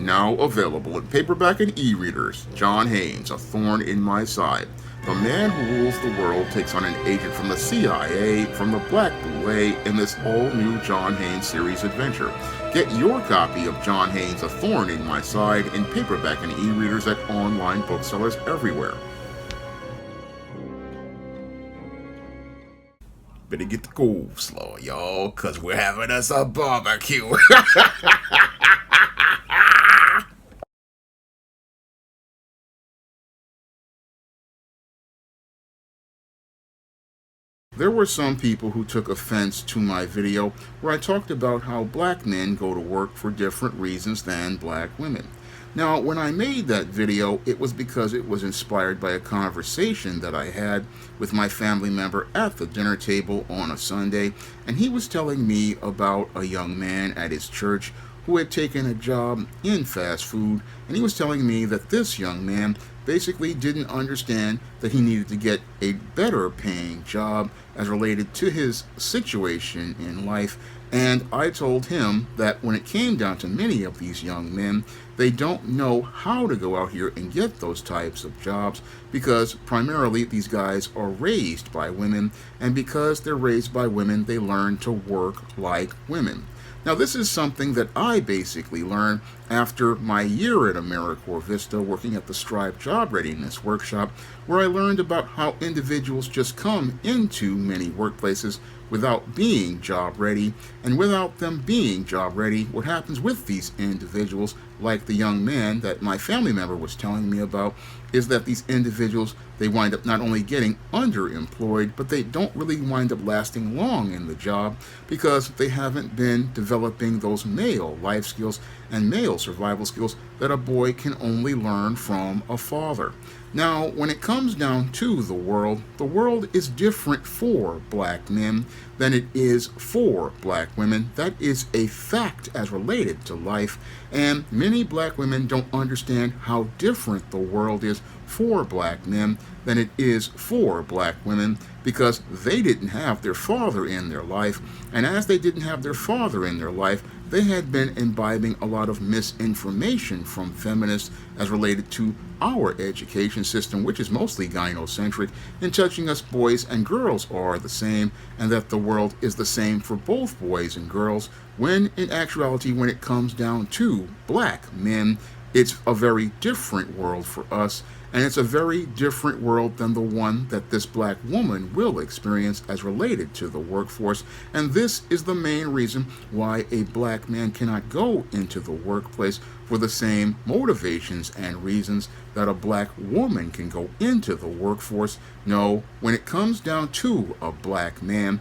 Now available in paperback and e-readers, John Haynes, A Thorn in My Side. The man who rules the world takes on an agent from the CIA from the Black Boule in this all-new John Haynes series adventure. Get your copy of John Haynes' A Thorn in My Side in paperback and e-readers at online booksellers everywhere. Better get the coleslaw, y'all, cause we're having us a barbecue. There were some people who took offense to my video where I talked about how black men go to work for different reasons than black women. Now, when I made that video, it was because it was inspired by a conversation that I had with my family member at the dinner table on a Sunday, and he was telling me about a young man at his church who had taken a job in fast food, and he was telling me that this young man basically didn't understand that he needed to get a better paying job as related to his situation in life. And I told him that when it came down to many of these young men, they don't know how to go out here and get those types of jobs because primarily these guys are raised by women, and because they're raised by women, they learn to work like women. Now, this is something that I basically learned after my year at AmeriCorps Vista working at the Strive Job Readiness Workshop, where I learned about how individuals just come into many workplaces without being job ready, and without them being job ready, what happens with these individuals, like the young man that my family member was telling me about, is that these individuals, they wind up not only getting underemployed, but they don't really wind up lasting long in the job because they haven't been developing those male life skills and male survival skills that a boy can only learn from a father. Now, when it comes down to the world is different for black men than it is for black women. That is a fact as related to life, and many black women don't understand how different the world is for black men than it is for black women because they didn't have their father in their life, and as they didn't have their father in their life, they had been imbibing a lot of misinformation from feminists as related to our education system, which is mostly gynocentric, and teaching us boys and girls are the same, and that the world is the same for both boys and girls, when in actuality, when it comes down to black men, it's a very different world for us, and it's a very different world than the one that this black woman will experience as related to the workforce. And this is the main reason why a black man cannot go into the workplace for the same motivations and reasons that a black woman can go into the workforce. No, when it comes down to a black man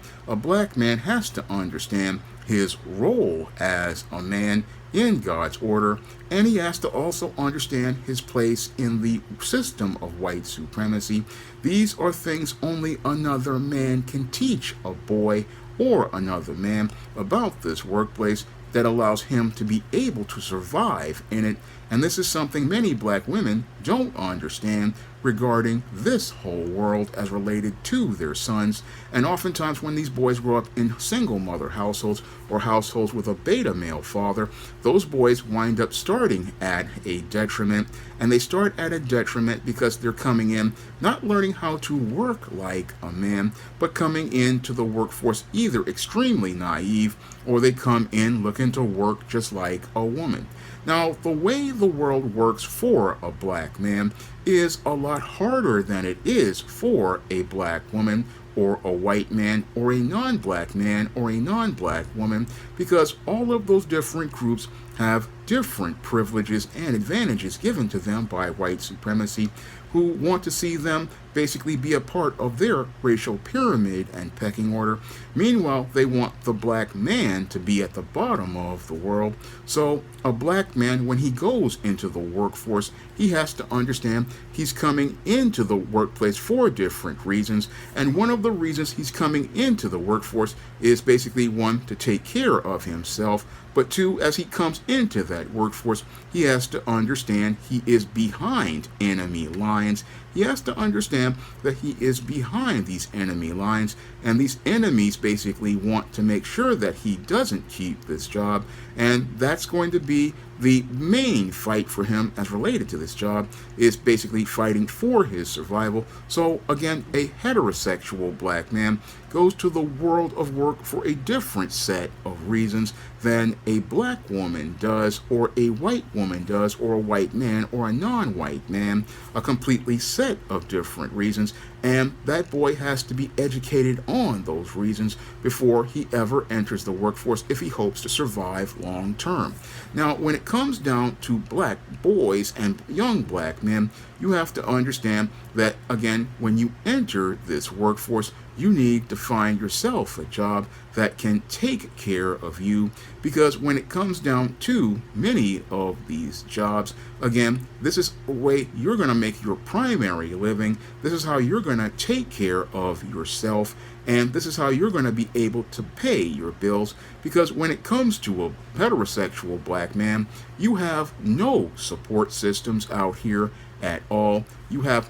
has to understand his role as a man in God's order, and he has to also understand his place in the system of white supremacy. These are things only another man can teach a boy or another man about this workplace that allows him to be able to survive in it. And this is something many black women don't understand regarding this whole world as related to their sons. And oftentimes when these boys grow up in single mother households or households with a beta male father, those boys wind up starting at a detriment. And they start at a detriment because they're coming in not learning how to work like a man, but coming into the workforce either extremely naive or they come in looking to work just like a woman. Now, the way the world works for a black man is a lot harder than it is for a black woman or a white man or a non-black man or a non-black woman, because all of those different groups have different privileges and advantages given to them by white supremacy, who want to see them basically be a part of their racial pyramid and pecking order. Meanwhile, they want the black man to be at the bottom of the world. So a black man, when he goes into the workforce, he has to understand he's coming into the workplace for different reasons. And one of the reasons he's coming into the workforce is basically, one, to take care of himself, but two, as he comes into that workforce, he has to understand he is behind enemy lines. He has to understand that he is behind these enemy lines, and these enemies basically want to make sure that he doesn't keep this job, and that's going to be the main fight for him as related to this job is basically fighting for his survival. So again, a heterosexual black man goes to the world of work for a different set of reasons than a black woman does, or a white woman does, or a white man, or a non-white man, a completely set of different reasons. And that boy has to be educated on those reasons before he ever enters the workforce if he hopes to survive long term. Now, when it comes down to black boys and young black men, you have to understand that, again, when you enter this workforce, you need to find yourself a job that can take care of you, because when it comes down to many of these jobs, again, this is a way you're going to make your primary living. This is how you're going to take care of yourself, and this is how you're going to be able to pay your bills, because when it comes to a heterosexual black man, you have no support systems out here at all. You have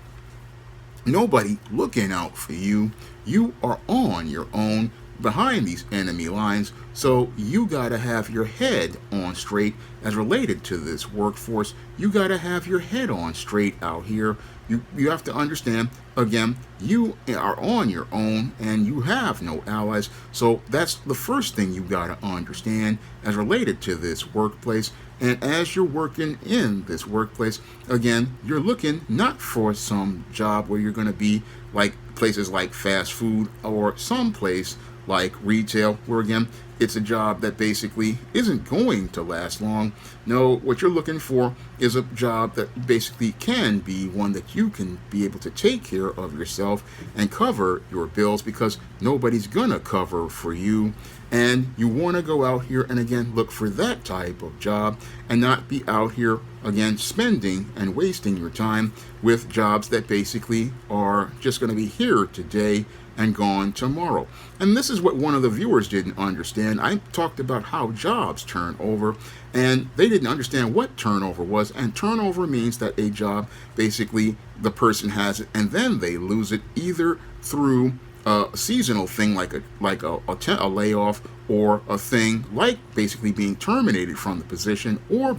nobody looking out for you. You are on your own behind these enemy lines, so you gotta have your head on straight as related to this workforce. You gotta have your head on straight out here. You have to understand, again, you are on your own and you have no allies. So that's the first thing you gotta understand as related to this workplace. And as you're working in this workplace, again, you're looking not for some job where you're going to be like places like fast food, or some place like retail, where again, it's a job that basically isn't going to last long. No, what you're looking for is a job that basically can be one that you can be able to take care of yourself and cover your bills, because nobody's gonna cover for you. And you want to go out here and again look for that type of job, and not be out here again spending and wasting your time with jobs that basically are just going to be here today and gone tomorrow. And this is what one of the viewers didn't understand. I talked about how jobs turn over, and they didn't understand what turnover was. And turnover means that a job, basically the person has it and then they lose it, either through a seasonal thing like a layoff, or a thing like basically being terminated from the position, or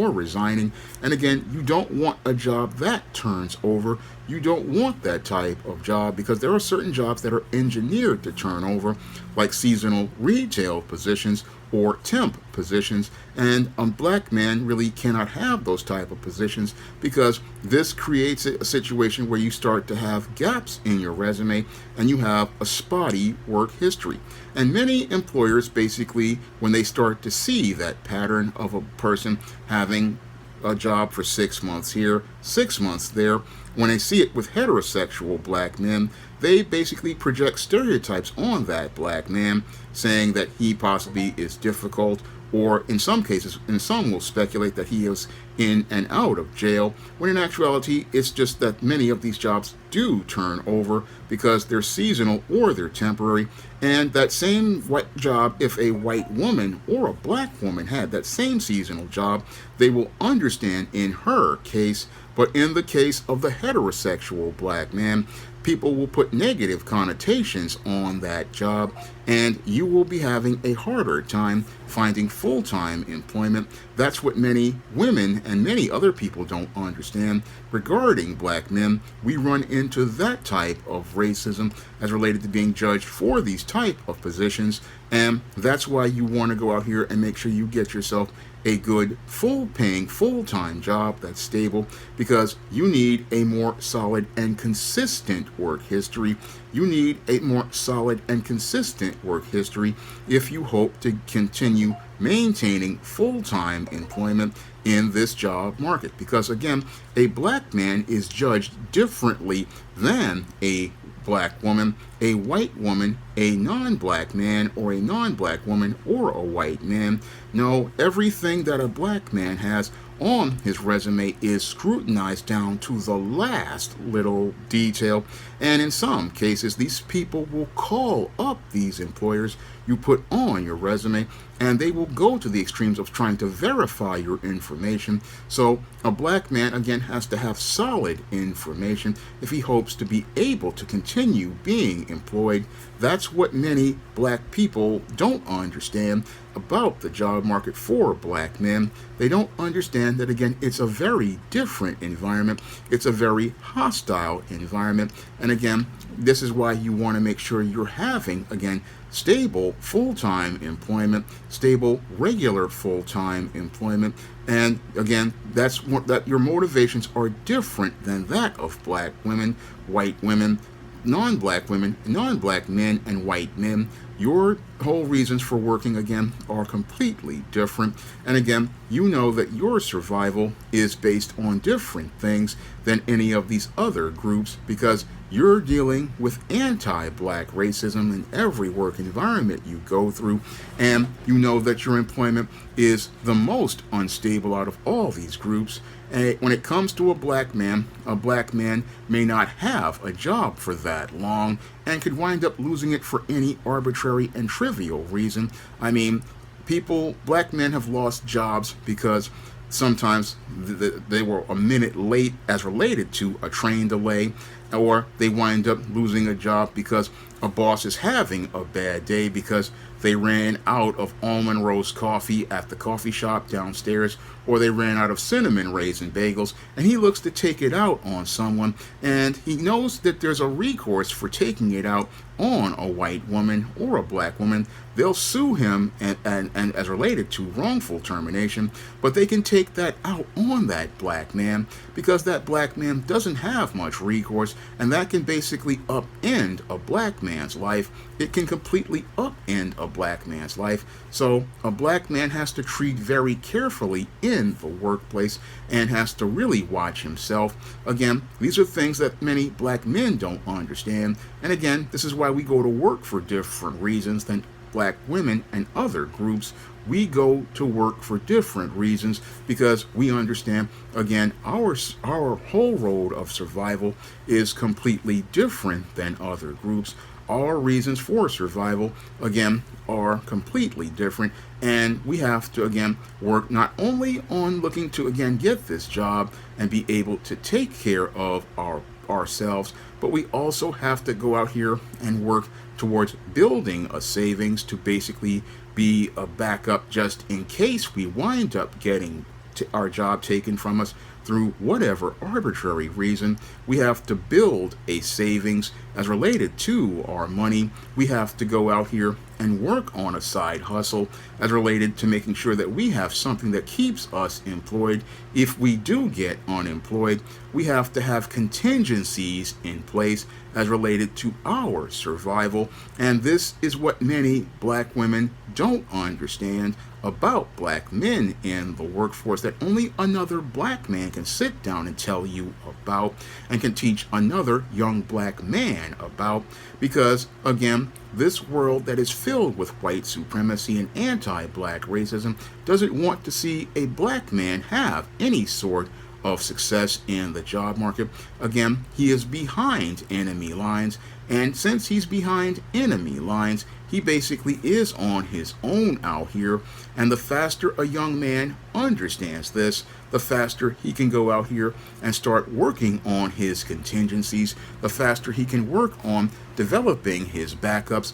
resigning. And again, you don't want a job that turns over. You don't want that type of job, because there are certain jobs that are engineered to turn over, like seasonal retail positions or temp positions, and a black man really cannot have those type of positions, because this creates a situation where you start to have gaps in your resume and you have a spotty work history. And many employers basically, when they start to see that pattern of a person having a job for 6 months here, 6 months there, when they see it with heterosexual black men, they basically project stereotypes on that black man, saying that he possibly is difficult, or in some cases, and some will speculate that he is in and out of jail, when in actuality, it's just that many of these jobs do turn over because they're seasonal or they're temporary. And that same white job, if a white woman or a black woman had that same seasonal job, they will understand in her case. But in the case of the heterosexual black man, people will put negative connotations on that job, and you will be having a harder time finding full-time employment. That's what many women and many other people don't understand regarding black men. We run into that type of racism as related to being judged for these type of positions, and that's why you want to go out here and make sure you get yourself a good, full-paying, full-time job that's stable, because you need a more solid and consistent work history. You need a more solid and consistent work history if you hope to continue maintaining full-time employment in this job market. Because again, a black man is judged differently than a black woman, a white woman, a non-black man, or a non-black woman, or a white man. No, everything that a black man has on his resume is scrutinized down to the last little detail, and in some cases these people will call up these employers you put on your resume, and they will go to the extremes of trying to verify your information. So a black man again has to have solid information if he hopes to be able to continue being employed. That's what many black people don't understand. about the job market for black men. They don't understand that, again, it's a very different environment. It's a very hostile environment. And again, this is why you want to make sure you're having, again, stable full-time employment, stable regular full-time employment. And again, that your motivations are different than that of black women, white women, non-black women, non-black men, and white men. Your whole reasons for working, again, are completely different. And again, you know that your survival is based on different things than any of these other groups, because you're dealing with anti-black racism in every work environment you go through, and you know that your employment is the most unstable out of all these groups. And when it comes to a black man may not have a job for that long and could wind up losing it for any arbitrary and trivial reason. I mean, black men have lost jobs because sometimes they were a minute late as related to a train delay, or they wind up losing a job because a boss is having a bad day because they ran out of almond roast coffee at the coffee shop downstairs, or they ran out of cinnamon raisin bagels, and he looks to take it out on someone, and he knows that there's a recourse for taking it out on a white woman or a black woman. They'll sue him and as related to wrongful termination, but they can take that out on that black man because that black man doesn't have much recourse, and that can basically upend a black man's life. It can completely upend a black man's life. So a black man has to treat very carefully in the workplace and has to really watch himself. Again, these are things that many black men don't understand. And again, this is why we go to work for different reasons than black women and other groups. We go to work for different reasons because we understand, again, our whole road of survival is completely different than other groups. Our reasons for survival, again, are completely different, and we have to, again, work not only on looking to, again, get this job and be able to take care of ourselves, but we also have to go out here and work towards building a savings to basically be a backup just in case we wind up getting our job taken from us through whatever arbitrary reason. We have to build a savings as related to our money. We have to go out here and work on a side hustle as related to making sure that we have something that keeps us employed. If we do get unemployed, we have to have contingencies in place as related to our survival. And this is what many black women don't understand about black men in the workforce, that only another black man can sit down and tell you about and can teach another young black man about. Because again, this world that is filled with white supremacy and anti-black racism doesn't want to see a black man have any sort of success in the job market. Again, he is behind enemy lines, and since he's behind enemy lines, he basically is on his own out here. And the faster a young man understands this, the faster he can go out here and start working on his contingencies, the faster he can work on developing his backups,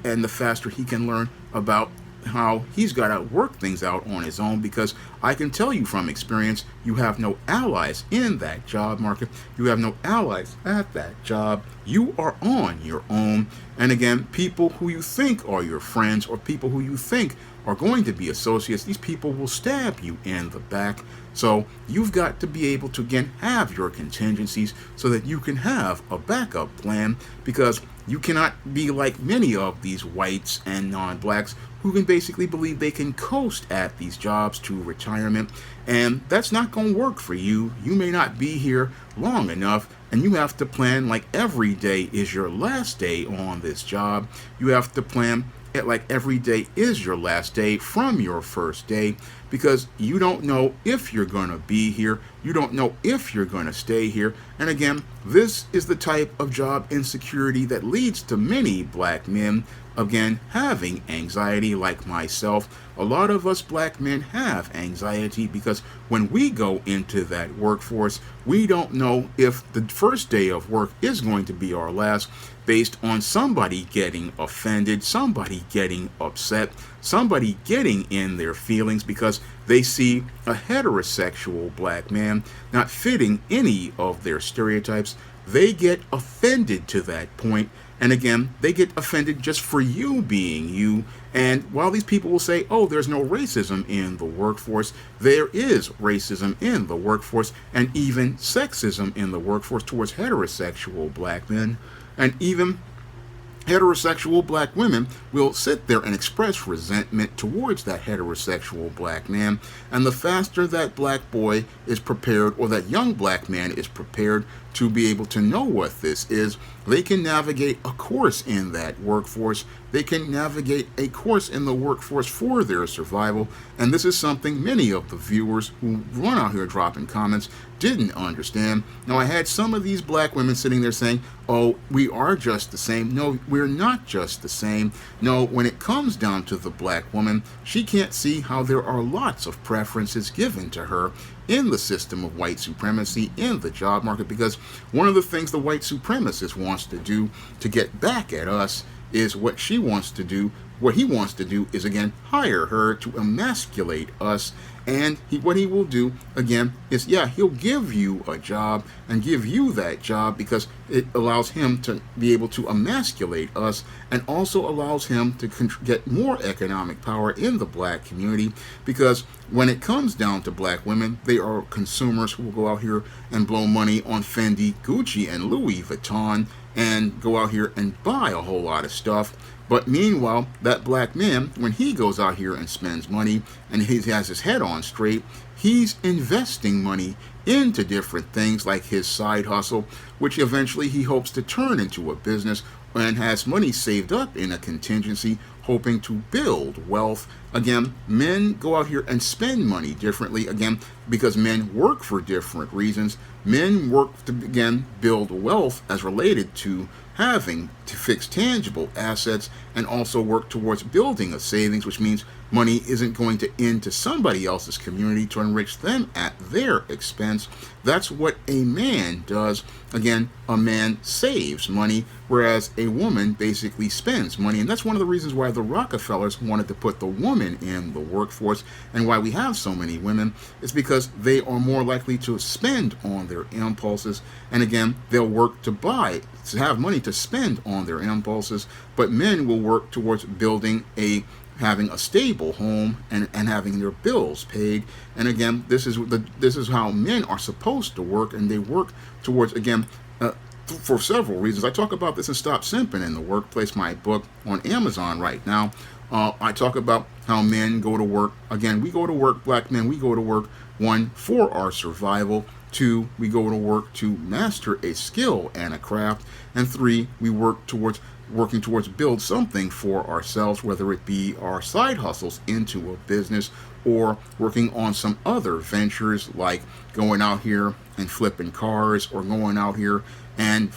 and the faster he can learn about how he's got to work things out on his own. Because I can tell you from experience, you have no allies in that job market. You have no allies at that job. You are on your own. And again, people who you think are your friends or people who you think are going to be associates, these people will stab you in the back. So you've got to be able to, again, have your contingencies so that you can have a backup plan, because you cannot be like many of these whites and non-blacks who can basically believe they can coast at these jobs to retirement. And that's not going to work for you. You may not be here long enough, and you have to plan like every day is your last day on this job. You have to plan it like every day is your last day from your first day, because you don't know if you're going to be here. You don't know if you're going to stay here. And again, this is the type of job insecurity that leads to many black men again, having anxiety like myself. A lot of us black men have anxiety because when we go into that workforce, we don't know if the first day of work is going to be our last, based on somebody getting offended, somebody getting upset, somebody getting in their feelings because they see a heterosexual black man not fitting any of their stereotypes. They get offended to that point. And again, they get offended just for you being you. And while these people will say, oh, there's no racism in the workforce, there is racism in the workforce and even sexism in the workforce towards heterosexual black men. And even heterosexual black women will sit there and express resentment towards that heterosexual black man. And the faster that black boy is prepared, or that young black man is prepared to be able to know what this is, they can navigate a course in that workforce. They can navigate a course in the workforce for their survival. And this is something many of the viewers who run out here dropping comments didn't understand. Now, I had some of these black women sitting there saying, oh, we are just the same. No, we're not just the same. No, when it comes down to the black woman, she can't see how there are lots of preferences given to her in the system of white supremacy in the job market, because one of the things the white supremacist wants to do to get back at us is what she wants to do. What he wants to do is, again, hire her to emasculate us. And what he will do, again, is, yeah, he'll give you a job and give you that job because it allows him to be able to emasculate us, and also allows him to get more economic power in the black community. Because when it comes down to black women, they are consumers who will go out here and blow money on Fendi, Gucci, and Louis Vuitton, and go out here and buy a whole lot of stuff. But meanwhile, that black man, when he goes out here and spends money and he has his head on straight, he's investing money into different things like his side hustle, which eventually he hopes to turn into a business, and has money saved up in a contingency, hoping to build wealth. Again, men go out here and spend money differently, again, because men work for different reasons. Men work to, again, build wealth as related to having to fix tangible assets, and also work towards building a savings, which means money isn't going to into somebody else's community to enrich them at their expense. That's what a man does. Again, a man saves money, whereas a woman basically spends money. And that's one of the reasons why the Rockefellers wanted to put the woman in the workforce, and why we have so many women. It's because they are more likely to spend on their impulses, and again, they'll work to buy, to have money to spend on their impulses. But men will work towards having a stable home and having their bills paid. And again, this is how men are supposed to work, and they work towards, again, for several reasons. I talk about this in Stop Simping in the Workplace, my book, on Amazon right now. I talk about how men go to work. Again, we go to work, black men, we go to work, one, for our survival. Two, we go to work to master a skill and a craft. And three, we working towards build something for ourselves, whether it be our side hustles into a business, or working on some other ventures like going out here and flipping cars, or going out here and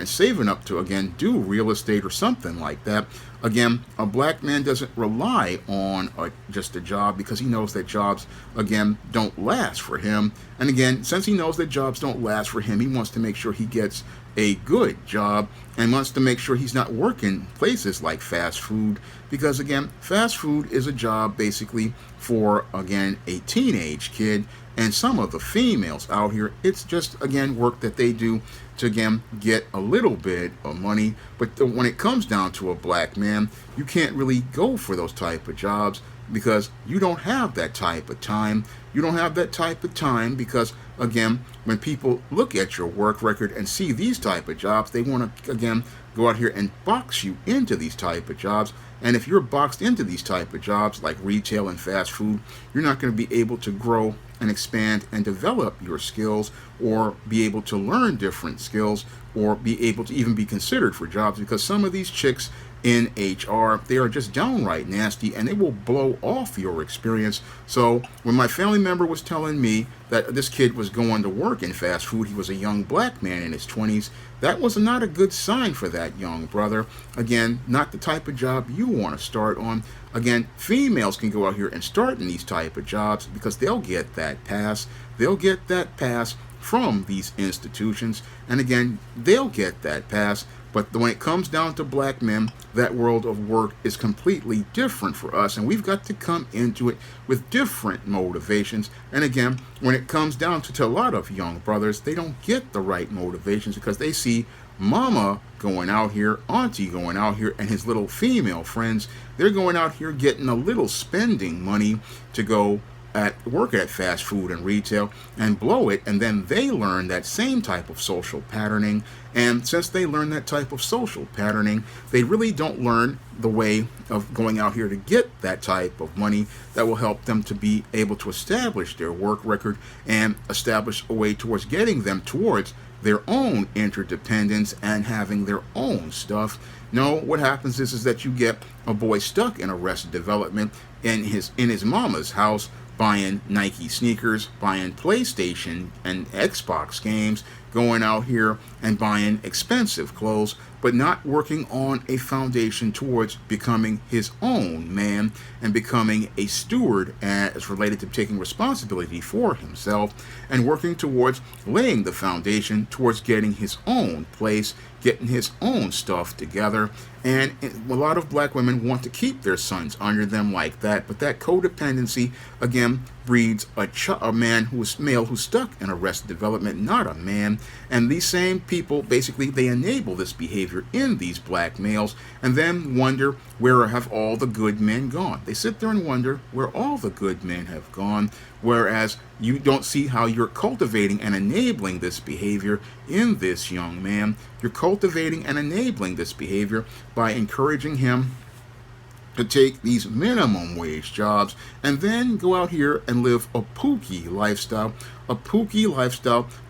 saving up to, again, do real estate or something like that. Again, a black man doesn't rely on just a job, because he knows that jobs, again, don't last for him. And again, since he knows that jobs don't last for him, he wants to make sure he gets a good job, and wants to make sure he's not working places like fast food, because again, fast food is a job basically for, again, a teenage kid. And some of the females out here, it's just, again, work that they do to, again, get a little bit of money. But when it comes down to a black man, you can't really go for those type of jobs, because you don't have that type of time. You don't have that type of time because, again, when people look at your work record and see these type of jobs, they want to, again, go out here and box you into these type of jobs. And if you're boxed into these type of jobs like retail and fast food, you're not going to be able to grow and expand and develop your skills, or be able to learn different skills, or be able to even be considered for jobs, because some of these chicks in HR. They are just downright nasty, and they will blow off your experience. So when my family member was telling me that this kid was going to work in fast food, he was a young black man in his 20s, that was not a good sign for that young brother. Again, not the type of job you want to start on. Again, females can go out here and start in these type of jobs because they'll get that pass. They'll get that pass from these institutions. And again, they'll get that pass. But when it comes down to black men, that world of work is completely different for us, and we've got to come into it with different motivations. And again, when it comes down to a lot of young brothers, they don't get the right motivations because they see mama going out here, auntie going out here, and his little female friends, they're going out here getting a little spending money to go at work at fast food and retail and blow it, and then they learn that same type of social patterning. And since they learn that type of social patterning, they really don't learn the way of going out here to get that type of money that will help them to be able to establish their work record and establish a way towards getting them towards their own interdependence and having their own stuff. No, what happens is that you get a boy stuck in Arrested Development in his mama's house, buying Nike sneakers, buying PlayStation and Xbox games, going out here and buying expensive clothes, but not working on a foundation towards becoming his own man and becoming a steward as related to taking responsibility for himself and working towards laying the foundation towards getting his own place, getting his own stuff together. And a lot of black women want to keep their sons under them like that, but that codependency, again, breeds a man who's male who's stuck in Arrested Development, not a man. And these same people, basically, they enable this behavior in these black males and then wonder, where have all the good men gone? They sit there and wonder where all the good men have gone, whereas you don't see how you're cultivating and enabling this behavior in this young man. You're cultivating and enabling this behavior by encouraging him to take these minimum wage jobs and then go out here and live a pookie lifestyle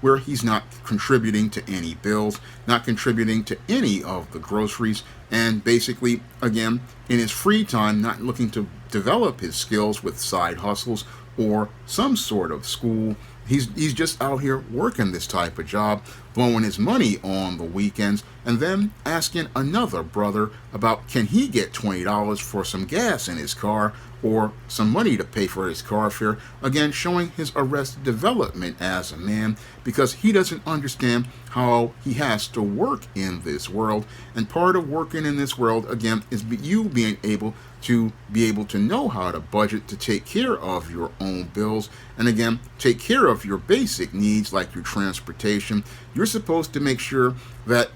where he's not contributing to any bills, not contributing to any of the groceries, and basically, again, in his free time, not looking to develop his skills with side hustles or some sort of school. He's just out here working this type of job, blowing his money on the weekends, and then asking another brother about can he get $20 for some gas in his car or some money to pay for his car fare. Again, showing his Arrested Development as a man because he doesn't understand how he has to work in this world. And part of working in this world, again, is you being able to know how to budget to take care of your own bills and again take care of your basic needs like your transportation. You're supposed to make sure that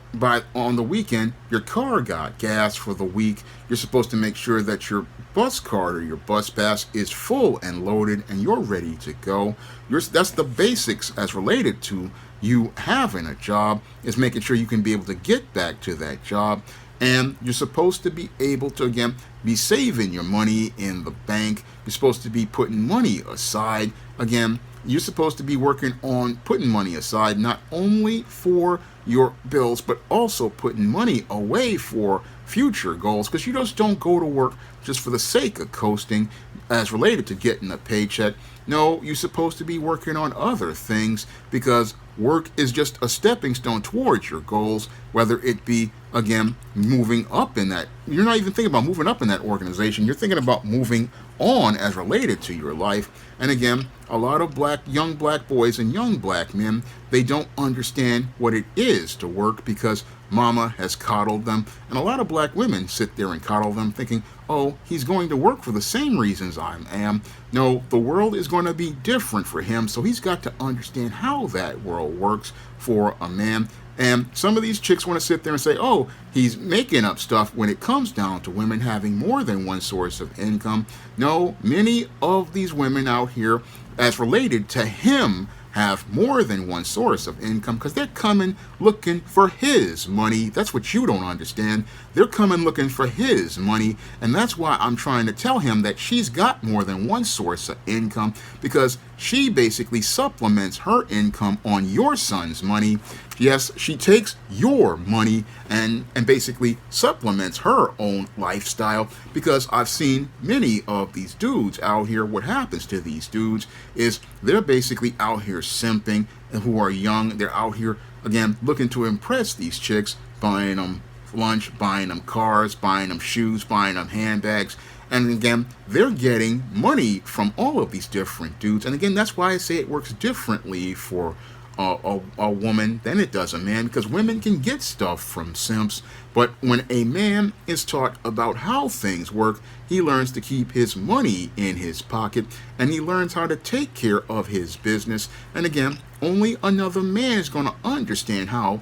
on the weekend your car got gas for the week. You're supposed to make sure that your bus card or your bus pass is full and loaded and you're ready to go. That's the basics as related to you having a job, is making sure you can be able to get back to that job. And you're supposed to be able to, again, be saving your money in the bank. You're supposed to be putting money aside. Again, you're supposed to be working on putting money aside, not only for your bills, but also putting money away for future goals, because you just don't go to work just for the sake of coasting as related to getting a paycheck. No, you're supposed to be working on other things because work is just a stepping stone towards your goals, whether it be, again, moving up in that. You're not even thinking about moving up in that organization. You're thinking about moving on as related to your life. And again, a lot of young black boys and young black men, they don't understand what it is to work because mama has coddled them. And a lot of black women sit there and coddle them thinking, oh, he's going to work for the same reasons I am. No, the world is going to be different for him, so he's got to understand how that world works for a man. And some of these chicks want to sit there and say, oh, he's making up stuff when it comes down to women having more than one source of income. No, many of these women out here, as related to him, have more than one source of income because they're coming looking for his money. That's what you don't understand. They're coming looking for his money, and that's why I'm trying to tell him that she's got more than one source of income, because she basically supplements her income on your son's money. Yes, she takes your money and basically supplements her own lifestyle, because I've seen many of these dudes out here. What happens to these dudes is they're basically out here simping, and who are young. They're out here, again, looking to impress these chicks, buying them lunch, buying them cars, buying them shoes, buying them handbags. And again, they're getting money from all of these different dudes. And again, that's why I say it works differently for a woman than it does a man, because women can get stuff from simps. But when a man is taught about how things work, he learns to keep his money in his pocket, and he learns how to take care of his business. And again, only another man is going to understand how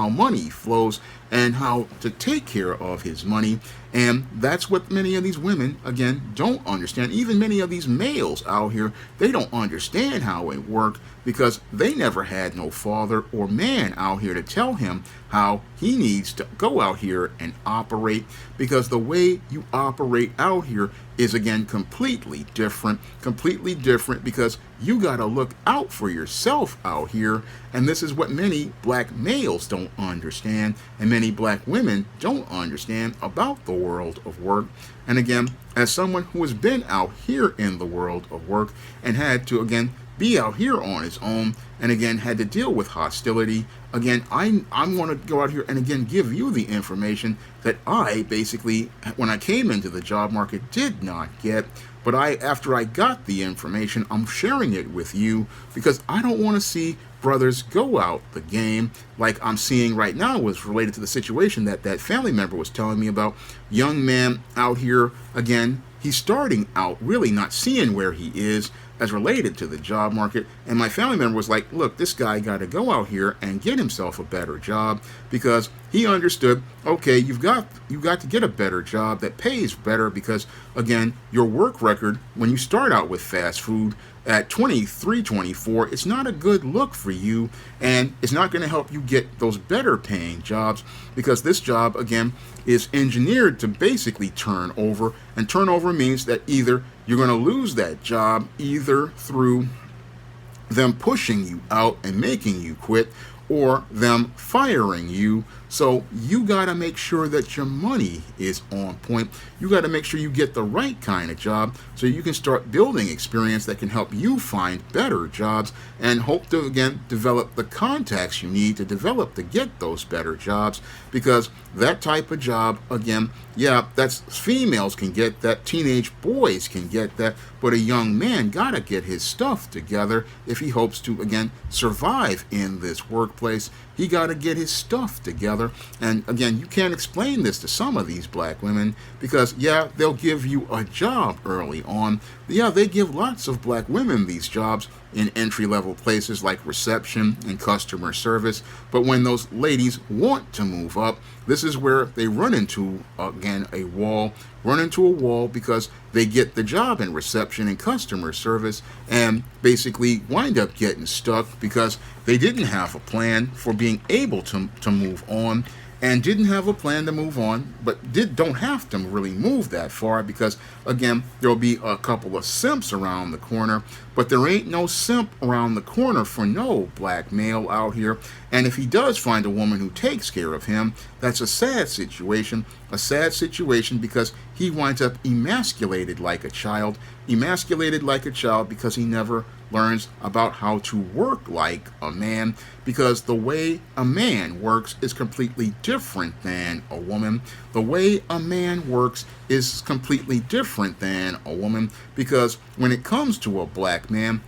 money flows and how to take care of his money. And that's what many of these women, again, don't understand. Even many of these males out here, they don't understand how it works, because they never had no father or man out here to tell him how he needs to go out here and operate, because the way you operate out here is, again, completely different, because you got to look out for yourself out here. And this is what many black males don't understand, and many black women don't understand about the world of work. And again, as someone who has been out here in the world of work and had to, again, be out here on his own, and again had to deal with hostility, again, I'm going to go out here and again give you the information that I basically, when I came into the job market, did not get. But after I got the information, I'm sharing it with you, because I don't want to see brothers go out the game like I'm seeing right now. Was related to the situation that family member was telling me about. Young man out here, again, he's starting out really not seeing where he is as related to the job market. And my family member was like, look, this guy got to go out here and get himself a better job, because he understood, okay, you've got to get a better job that pays better, because again, your work record when you start out with fast food at 23, 24, it's not a good look for you, and it's not going to help you get those better paying jobs, because this job, again, is engineered to basically turn over, and turnover means that either you're going to lose that job either through them pushing you out and making you quit, or them firing you. So you got to make sure that your money is on point. You got to make sure you get the right kind of job, so you can start building experience that can help you find better jobs, and hope to, again, develop the contacts you need to get those better jobs. Because that type of job, again, yeah, that's females can get that, teenage boys can get that, but a young man got to get his stuff together if he hopes to, again, survive in this workplace. He got to get his stuff together. And again, you can't explain this to some of these black women, because yeah, they'll give you a job early on. Yeah, they give lots of black women these jobs in entry-level places like reception and customer service. But when those ladies want to move up, this is where they run into, again, a wall, because they get the job in reception and customer service and basically wind up getting stuck, because they didn't have a plan for being able to move on, and didn't have a plan to move on, but don't have to really move that far, because again, there'll be a couple of simps around the corner, but there ain't no simp around the corner for no black male out here. And if he does find a woman who takes care of him, that's a sad situation, because he winds up emasculated like a child, because he never learns about how to work like a man, because the way a man works is completely different than a woman. The way a man works is completely different than a woman, because when it comes to a black man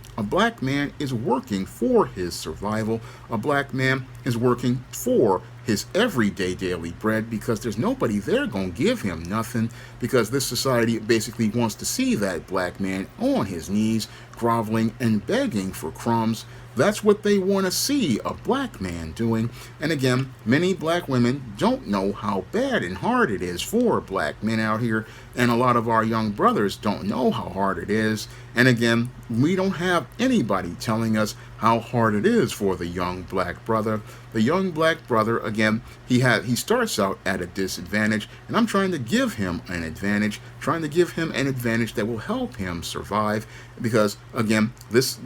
is working for his survival. A black man is working for his everyday daily bread, because there's nobody there gonna give him nothing, because this society basically wants to see that black man on his knees, groveling and begging for crumbs. That's what they want to see a black man doing. And again, many black women don't know how bad and hard it is for black men out here, and a lot of our young brothers don't know how hard it is. And again, we don't have anybody telling us how hard it is for the young black brother. the young black brother, again, he starts out at a disadvantage, and I'm trying to give him an advantage, that will help him survive, because again, this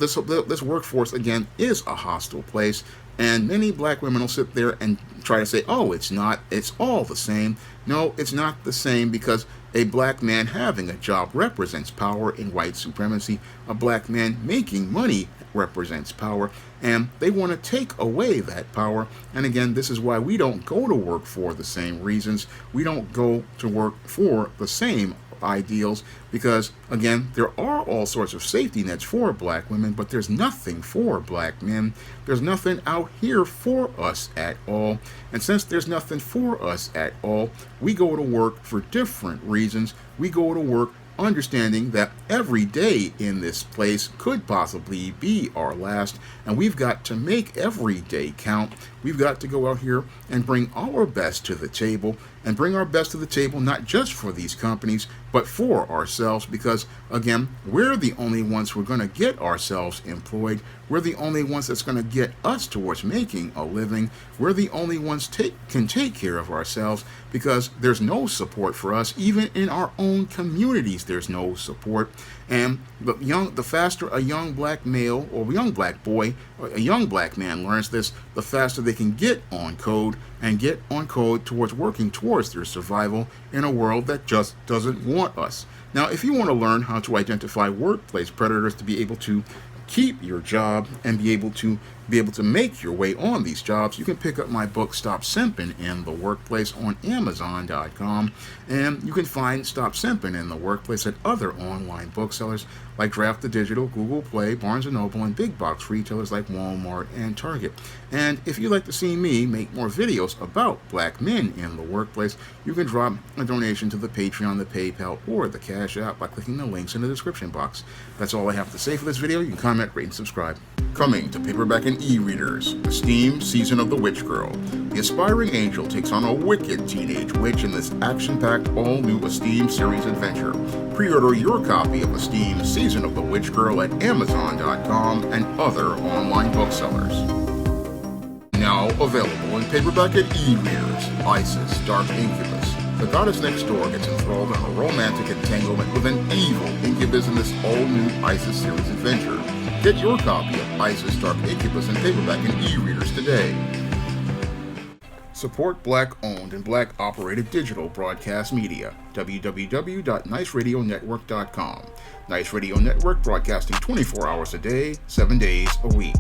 workforce again is a hostile place. And many black women will sit there and try to say, oh, it's not, it's all the same. No, it's not the same, because a black man having a job represents power in white supremacy. A black man making money represents power, and they want to take away that power. And again, this is why we don't go to work for the same reasons. We don't go to work for the same ideals, because again, there are all sorts of safety nets for black women, but there's nothing for black men. There's nothing out here for us at all. And since there's nothing for us at all, we go to work for different reasons. We go to work understanding that every day in this place could possibly be our last, and we've got to make every day count. We've got to go out here and bring our best to the table, and bring our best to the table not just for these companies, but for ourselves, because again, we're the only ones who are going to get ourselves employed. We're the only ones that's going to get us towards making a living. We're the only ones can take care of ourselves, because there's no support for us. Even in our own communities, there's no support. And the faster a young black male or a young black boy or a young black man learns this, the faster they can get on code, and get on code towards working towards their survival in a world that just doesn't want us. Now, if you want to learn how to identify workplace predators to be able to keep your job and be able to make your way on these jobs, you can pick up my book, Stop Simping in the Workplace, on Amazon.com. And you can find Stop Simping in the Workplace at other online booksellers like Draft the Digital, Google Play, Barnes & Noble, and big box retailers like Walmart and Target. And if you'd like to see me make more videos about black men in the workplace, you can drop a donation to the Patreon, the PayPal, or the Cash App by clicking the links in the description box. That's all I have to say for this video. You can comment, rate, and subscribe. Coming to paperback and e-readers, Esteem Season of the Witch Girl. The aspiring angel takes on a wicked teenage witch in this action-packed, all-new Esteem series adventure. Pre-order your copy of Esteem Season of the Witch Girl at Amazon.com and other online booksellers. Now available in paperback and e-readers, Isis, Dark Incubus. The goddess next door gets enthralled in a romantic entanglement with an evil incubus in this all-new Isis series adventure. Get your copy of Isis, Dark Incubus in paperback and e-readers today. Support black-owned and black-operated digital broadcast media. www.niceradionetwork.com. Nice Radio Network, broadcasting 24 hours a day, 7 days a week.